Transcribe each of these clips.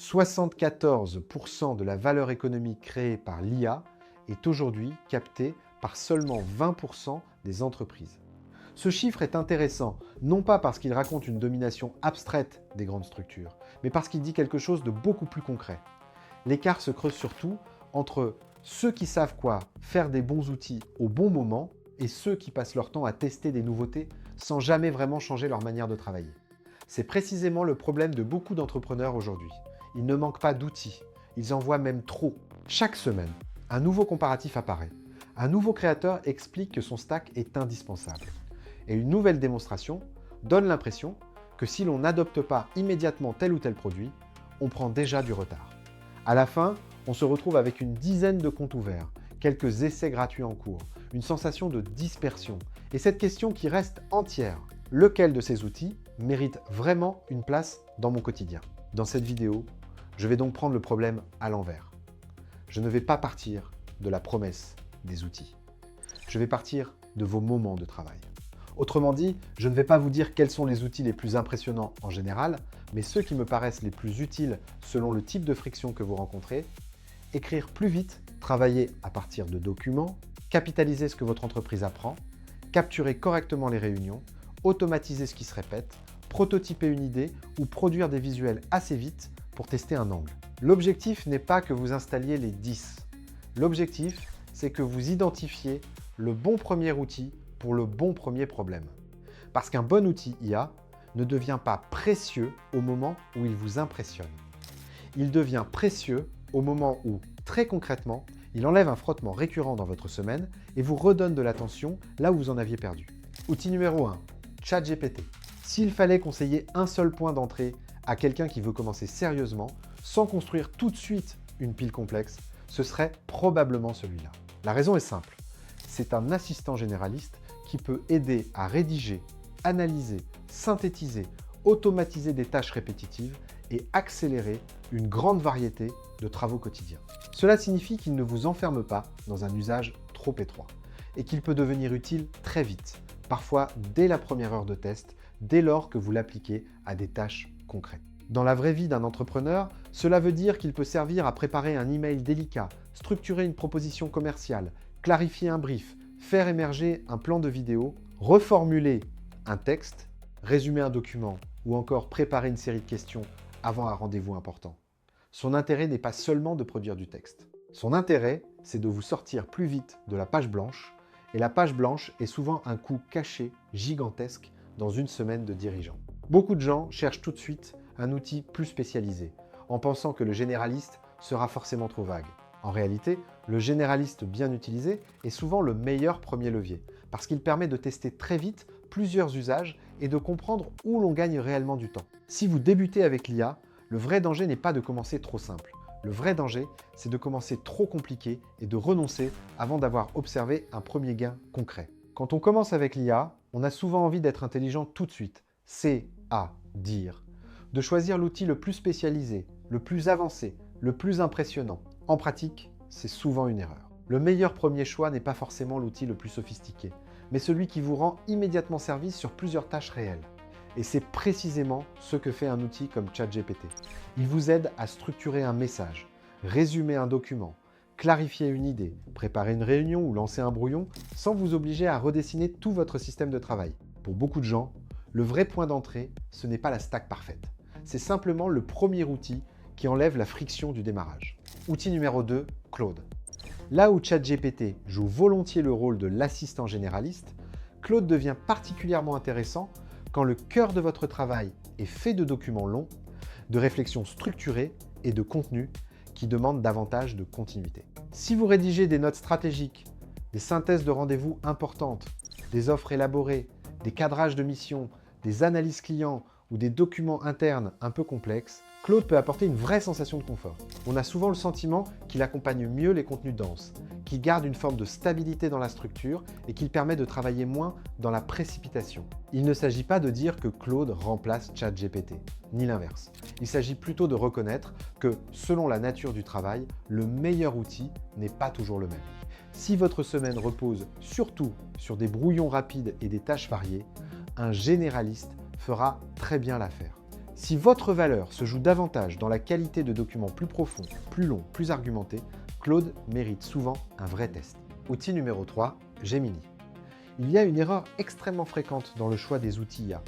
74% de la valeur économique créée par l'IA est aujourd'hui captée par seulement 20% des entreprises. Ce chiffre est intéressant, non pas parce qu'il raconte une domination abstraite des grandes structures, mais parce qu'il dit quelque chose de beaucoup plus concret. L'écart se creuse surtout entre ceux qui savent quoi faire des bons outils au bon moment et ceux qui passent leur temps à tester des nouveautés sans jamais vraiment changer leur manière de travailler. C'est précisément le problème de beaucoup d'entrepreneurs aujourd'hui. Ils ne manquent pas d'outils, ils en voient même trop. Chaque semaine, un nouveau comparatif apparaît. Un nouveau créateur explique que son stack est indispensable. Et une nouvelle démonstration donne l'impression que si l'on n'adopte pas immédiatement tel ou tel produit, on prend déjà du retard. À la fin, on se retrouve avec une dizaine de comptes ouverts, quelques essais gratuits en cours, une sensation de dispersion, et cette question qui reste entière. Lequel de ces outils mérite vraiment une place dans mon quotidien? Dans cette vidéo, je vais donc prendre le problème à l'envers. Je ne vais pas partir de la promesse des outils. Je vais partir de vos moments de travail. Autrement dit, je ne vais pas vous dire quels sont les outils les plus impressionnants en général, mais ceux qui me paraissent les plus utiles selon le type de friction que vous rencontrez. Écrire plus vite, travailler à partir de documents, capitaliser ce que votre entreprise apprend, capturer correctement les réunions, automatiser ce qui se répète, prototyper une idée ou produire des visuels assez vite pour tester un angle. L'objectif n'est pas que vous installiez les 10. L'objectif, c'est que vous identifiez le bon premier outil pour le bon premier problème. Parce qu'un bon outil IA ne devient pas précieux au moment où il vous impressionne. Il devient précieux au moment où, très concrètement, il enlève un frottement récurrent dans votre semaine et vous redonne de l'attention là où vous en aviez perdu. Outil numéro 1, ChatGPT. S'il fallait conseiller un seul point d'entrée à quelqu'un qui veut commencer sérieusement, sans construire tout de suite une pile complexe, ce serait probablement celui-là. La raison est simple. C'est un assistant généraliste qui peut aider à rédiger, analyser, synthétiser, automatiser des tâches répétitives et accélérer une grande variété de travaux quotidiens. Cela signifie qu'il ne vous enferme pas dans un usage trop étroit et qu'il peut devenir utile très vite, parfois dès la première heure de test, dès lors que vous l'appliquez à des tâches concrètes. Dans la vraie vie d'un entrepreneur, cela veut dire qu'il peut servir à préparer un email délicat, structurer une proposition commerciale, clarifier un brief, faire émerger un plan de vidéo, reformuler un texte, résumer un document ou encore préparer une série de questions avant un rendez-vous important. Son intérêt n'est pas seulement de produire du texte. Son intérêt, c'est de vous sortir plus vite de la page blanche, et la page blanche est souvent un coût caché gigantesque dans une semaine de dirigeant. Beaucoup de gens cherchent tout de suite un outil plus spécialisé, en pensant que le généraliste sera forcément trop vague. En réalité, le généraliste bien utilisé est souvent le meilleur premier levier, parce qu'il permet de tester très vite plusieurs usages et de comprendre où l'on gagne réellement du temps. Si vous débutez avec l'IA, le vrai danger n'est pas de commencer trop simple. Le vrai danger, c'est de commencer trop compliqué et de renoncer avant d'avoir observé un premier gain concret. Quand on commence avec l'IA, on a souvent envie d'être intelligent tout de suite. C'est à dire. De choisir l'outil le plus spécialisé, le plus avancé, le plus impressionnant. En pratique, c'est souvent une erreur. Le meilleur premier choix n'est pas forcément l'outil le plus sophistiqué, mais celui qui vous rend immédiatement service sur plusieurs tâches réelles. Et c'est précisément ce que fait un outil comme ChatGPT. Il vous aide à structurer un message, résumer un document, clarifier une idée, préparer une réunion ou lancer un brouillon sans vous obliger à redessiner tout votre système de travail. Pour beaucoup de gens, le vrai point d'entrée, ce n'est pas la stack parfaite. C'est simplement le premier outil qui enlève la friction du démarrage. Outil numéro 2, Claude. Là où ChatGPT joue volontiers le rôle de l'assistant généraliste, Claude devient particulièrement intéressant quand le cœur de votre travail est fait de documents longs, de réflexions structurées et de contenus qui demandent davantage de continuité. Si vous rédigez des notes stratégiques, des synthèses de rendez-vous importantes, des offres élaborées, des cadrages de missions, des analyses clients ou des documents internes un peu complexes, Claude peut apporter une vraie sensation de confort. On a souvent le sentiment qu'il accompagne mieux les contenus denses, qu'il garde une forme de stabilité dans la structure et qu'il permet de travailler moins dans la précipitation. Il ne s'agit pas de dire que Claude remplace ChatGPT, ni l'inverse. Il s'agit plutôt de reconnaître que, selon la nature du travail, le meilleur outil n'est pas toujours le même. Si votre semaine repose surtout sur des brouillons rapides et des tâches variées, un généraliste fera très bien l'affaire. Si votre valeur se joue davantage dans la qualité de documents plus profonds, plus longs, plus argumentés, Claude mérite souvent un vrai test. Outil numéro 3, Gemini. Il y a une erreur extrêmement fréquente dans le choix des outils IA.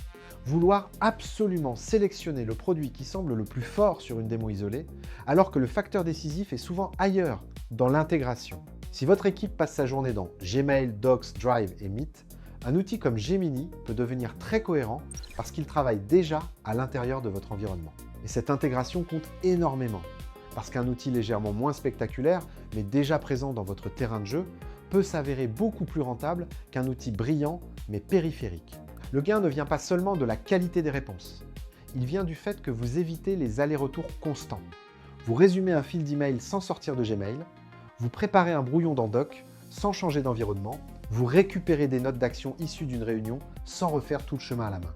Vouloir absolument sélectionner le produit qui semble le plus fort sur une démo isolée, alors que le facteur décisif est souvent ailleurs, dans l'intégration. Si votre équipe passe sa journée dans Gmail, Docs, Drive et Meet, un outil comme Gemini peut devenir très cohérent parce qu'il travaille déjà à l'intérieur de votre environnement. Et cette intégration compte énormément, parce qu'un outil légèrement moins spectaculaire, mais déjà présent dans votre terrain de jeu, peut s'avérer beaucoup plus rentable qu'un outil brillant, mais périphérique. Le gain ne vient pas seulement de la qualité des réponses. Il vient du fait que vous évitez les allers-retours constants. Vous résumez un fil d'email sans sortir de Gmail, vous préparez un brouillon dans Doc sans changer d'environnement, vous récupérez des notes d'action issues d'une réunion sans refaire tout le chemin à la main.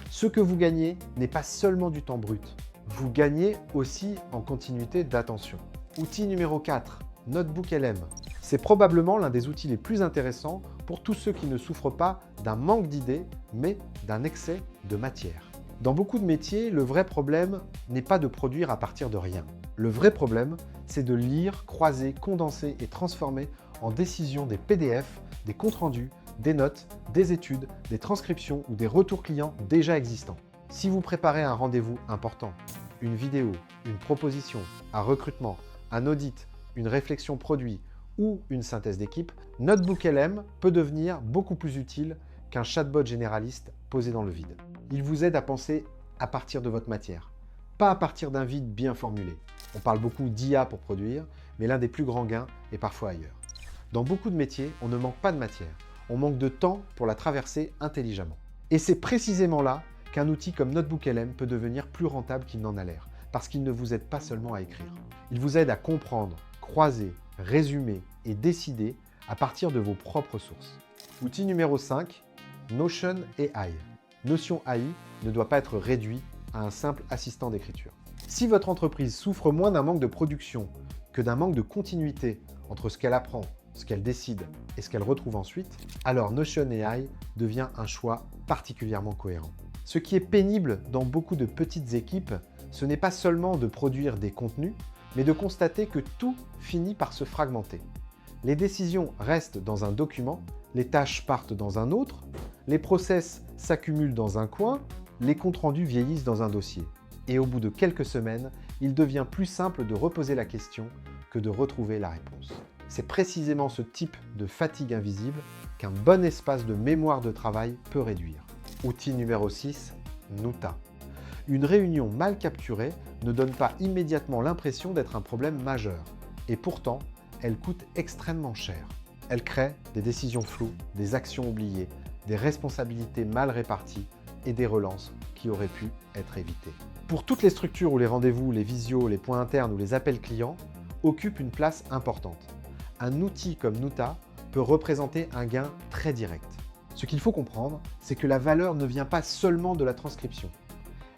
Ce que vous gagnez n'est pas seulement du temps brut, vous gagnez aussi en continuité d'attention. Outil numéro 4, Notebook LM. C'est probablement l'un des outils les plus intéressants pour tous ceux qui ne souffrent pas d'un manque d'idées, mais d'un excès de matière. Dans beaucoup de métiers, le vrai problème n'est pas de produire à partir de rien. Le vrai problème, c'est de lire, croiser, condenser et transformer en décisions des PDF, des comptes rendus, des notes, des études, des transcriptions ou des retours clients déjà existants. Si vous préparez un rendez-vous important, une vidéo, une proposition, un recrutement, un audit, une réflexion produit ou une synthèse d'équipe, Notebook LM peut devenir beaucoup plus utile qu'un chatbot généraliste posé dans le vide. Il vous aide à penser à partir de votre matière, pas à partir d'un vide bien formulé. On parle beaucoup d'IA pour produire, mais l'un des plus grands gains est parfois ailleurs. Dans beaucoup de métiers, on ne manque pas de matière, on manque de temps pour la traverser intelligemment. Et c'est précisément là qu'un outil comme Notebook LM peut devenir plus rentable qu'il n'en a l'air, parce qu'il ne vous aide pas seulement à écrire. Il vous aide à comprendre, croiser, résumer et décider à partir de vos propres sources. Outil numéro 5, Notion AI. Notion AI ne doit pas être réduit à un simple assistant d'écriture. Si votre entreprise souffre moins d'un manque de production que d'un manque de continuité entre ce qu'elle apprend, ce qu'elle décide et ce qu'elle retrouve ensuite, alors Notion AI devient un choix particulièrement cohérent. Ce qui est pénible dans beaucoup de petites équipes, ce n'est pas seulement de produire des contenus, mais de constater que tout finit par se fragmenter. Les décisions restent dans un document, les tâches partent dans un autre, les process s'accumulent dans un coin, les comptes rendus vieillissent dans un dossier. Et au bout de quelques semaines, il devient plus simple de reposer la question que de retrouver la réponse. C'est précisément ce type de fatigue invisible qu'un bon espace de mémoire de travail peut réduire. Outil numéro 6, Nuta. Une réunion mal capturée ne donne pas immédiatement l'impression d'être un problème majeur. Et pourtant, elle coûte extrêmement cher. Elle crée des décisions floues, des actions oubliées, des responsabilités mal réparties et des relances qui auraient pu être évitées. Pour toutes les structures où les rendez-vous, les visios, les points internes ou les appels clients occupent une place importante, un outil comme Nuta peut représenter un gain très direct. Ce qu'il faut comprendre, c'est que la valeur ne vient pas seulement de la transcription.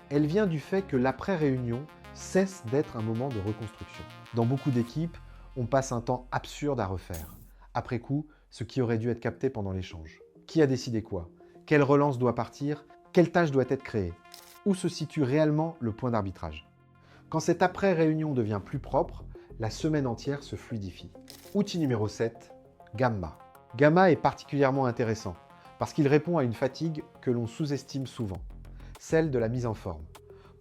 Elle vient du fait que l'après-réunion cesse d'être un moment de reconstruction. Dans beaucoup d'équipes, on passe un temps absurde à refaire. Après coup, ce qui aurait dû être capté pendant l'échange. Qui a décidé quoi? Quelle relance doit partir? Quelle tâche doit être créée? Où se situe réellement le point d'arbitrage? Quand cette après-réunion devient plus propre, la semaine entière se fluidifie. Outil numéro 7, Gamma. Gamma est particulièrement intéressant parce qu'il répond à une fatigue que l'on sous-estime souvent, celle de la mise en forme.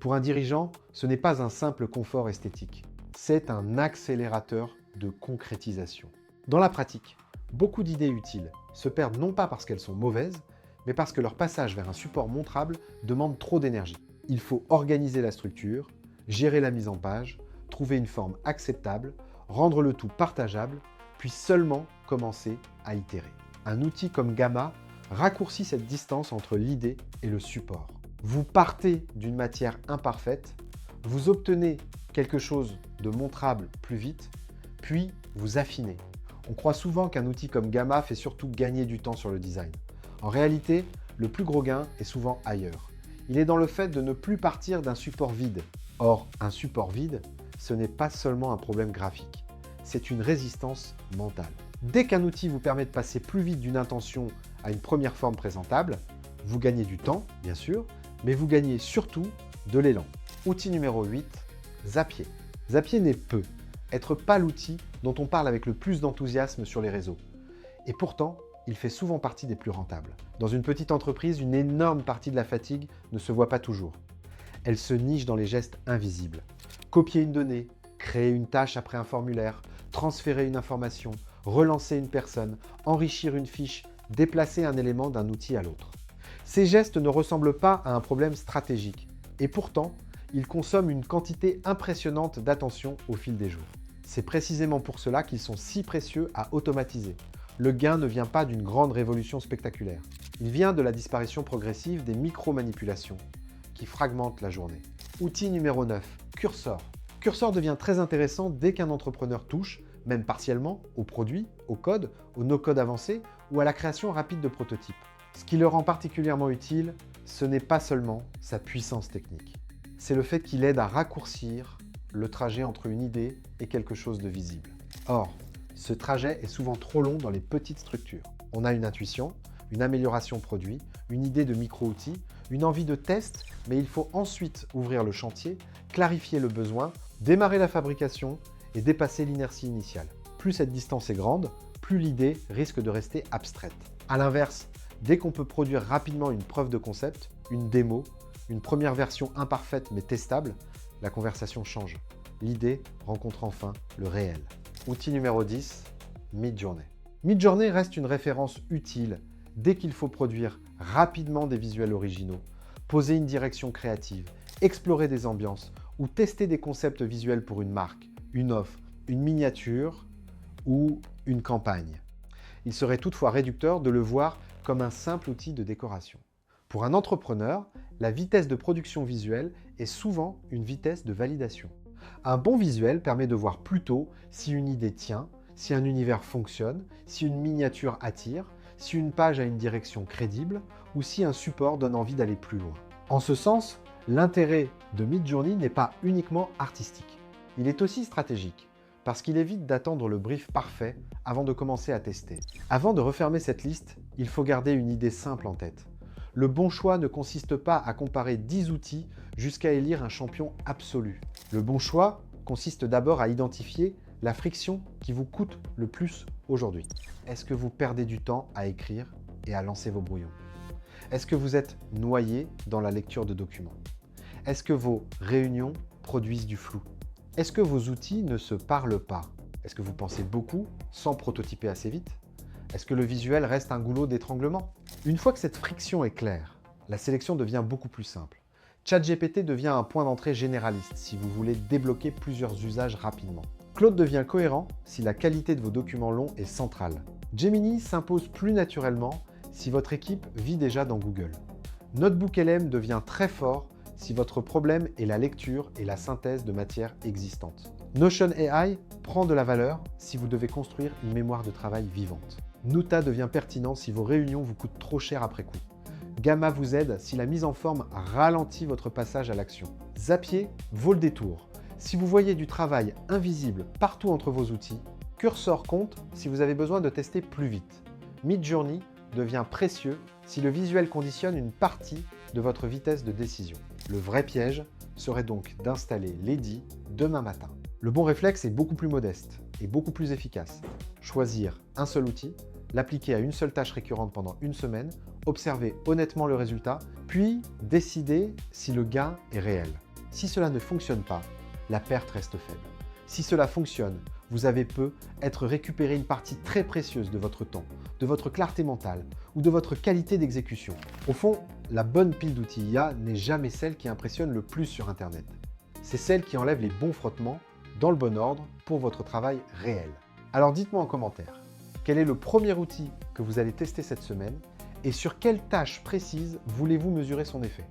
Pour un dirigeant, ce n'est pas un simple confort esthétique, c'est un accélérateur de concrétisation. Dans la pratique, beaucoup d'idées utiles se perdent non pas parce qu'elles sont mauvaises, mais parce que leur passage vers un support montrable demande trop d'énergie. Il faut organiser la structure, gérer la mise en page, trouver une forme acceptable, rendre le tout partageable, puis seulement commencer à itérer. Un outil comme Gamma raccourcit cette distance entre l'idée et le support. Vous partez d'une matière imparfaite, vous obtenez quelque chose de montrable plus vite, puis vous affinez. On croit souvent qu'un outil comme Gamma fait surtout gagner du temps sur le design. En réalité, le plus gros gain est souvent ailleurs. Il est dans le fait de ne plus partir d'un support vide. Or, un support vide, ce n'est pas seulement un problème graphique, c'est une résistance mentale. Dès qu'un outil vous permet de passer plus vite d'une intention à une première forme présentable, vous gagnez du temps, bien sûr, mais vous gagnez surtout de l'élan. Outil numéro 8, Zapier. Zapier n'est être pas l'outil dont on parle avec le plus d'enthousiasme sur les réseaux. Et pourtant, il fait souvent partie des plus rentables. Dans une petite entreprise, une énorme partie de la fatigue ne se voit pas toujours. Elle se niche dans les gestes invisibles. Copier une donnée, créer une tâche après un formulaire, transférer une information, relancer une personne, enrichir une fiche, déplacer un élément d'un outil à l'autre. Ces gestes ne ressemblent pas à un problème stratégique. Et pourtant, ils consomment une quantité impressionnante d'attention au fil des jours. C'est précisément pour cela qu'ils sont si précieux à automatiser. Le gain ne vient pas d'une grande révolution spectaculaire. Il vient de la disparition progressive des micro-manipulations qui fragmentent la journée. Outil numéro 9, Cursor. Cursor devient très intéressant dès qu'un entrepreneur touche, même partiellement, au produit, au code, au no-code avancé ou à la création rapide de prototypes. Ce qui le rend particulièrement utile, ce n'est pas seulement sa puissance technique. C'est le fait qu'il aide à raccourcir le trajet entre une idée et quelque chose de visible. Or, ce trajet est souvent trop long dans les petites structures. On a une intuition, une amélioration produit, une idée de micro-outil, une envie de test, mais il faut ensuite ouvrir le chantier, clarifier le besoin, démarrer la fabrication et dépasser l'inertie initiale. Plus cette distance est grande, plus l'idée risque de rester abstraite. A l'inverse, dès qu'on peut produire rapidement une preuve de concept, une démo, une première version imparfaite mais testable, la conversation change. L'idée rencontre enfin le réel. Outil numéro 10, Midjourney. Midjourney reste une référence utile dès qu'il faut produire rapidement des visuels originaux, poser une direction créative, explorer des ambiances ou tester des concepts visuels pour une marque, une offre, une miniature ou une campagne. Il serait toutefois réducteur de le voir comme un simple outil de décoration. Pour un entrepreneur, la vitesse de production visuelle est souvent une vitesse de validation. Un bon visuel permet de voir plus tôt si une idée tient, si un univers fonctionne, si une miniature attire, si une page a une direction crédible ou si un support donne envie d'aller plus loin. En ce sens, l'intérêt de Midjourney n'est pas uniquement artistique. Il est aussi stratégique, parce qu'il évite d'attendre le brief parfait avant de commencer à tester. Avant de refermer cette liste, il faut garder une idée simple en tête. Le bon choix ne consiste pas à comparer 10 outils jusqu'à élire un champion absolu. Le bon choix consiste d'abord à identifier la friction qui vous coûte le plus aujourd'hui. Est-ce que vous perdez du temps à écrire et à lancer vos brouillons? Est-ce que vous êtes noyé dans la lecture de documents? Est-ce que vos réunions produisent du flou? Est-ce que vos outils ne se parlent pas? Est-ce que vous pensez beaucoup sans prototyper assez vite? Est-ce que le visuel reste un goulot d'étranglement? Une fois que cette friction est claire, la sélection devient beaucoup plus simple. ChatGPT devient un point d'entrée généraliste si vous voulez débloquer plusieurs usages rapidement. Claude devient cohérent si la qualité de vos documents longs est centrale. Gemini s'impose plus naturellement si votre équipe vit déjà dans Google. NotebookLM devient très fort si votre problème est la lecture et la synthèse de matières existantes. Notion AI prend de la valeur si vous devez construire une mémoire de travail vivante. Nuta devient pertinent si vos réunions vous coûtent trop cher après coup. Gamma vous aide si la mise en forme ralentit votre passage à l'action. Zapier vaut le détour si vous voyez du travail invisible partout entre vos outils. Cursor compte si vous avez besoin de tester plus vite. Midjourney devient précieux si le visuel conditionne une partie de votre vitesse de décision. Le vrai piège serait donc d'installer Lady demain matin. Le bon réflexe est beaucoup plus modeste et beaucoup plus efficace. Choisir un seul outil, l'appliquer à une seule tâche récurrente pendant une semaine, observer honnêtement le résultat, puis décider si le gain est réel. Si cela ne fonctionne pas, la perte reste faible. Si cela fonctionne, vous avez peu être récupérer une partie très précieuse de votre temps, de votre clarté mentale ou de votre qualité d'exécution. Au fond, la bonne pile d'outils IA n'est jamais celle qui impressionne le plus sur Internet. C'est celle qui enlève les bons frottements dans le bon ordre pour votre travail réel. Alors dites-moi en commentaire, quel est le premier outil que vous allez tester cette semaine et sur quelle tâche précise voulez-vous mesurer son effet?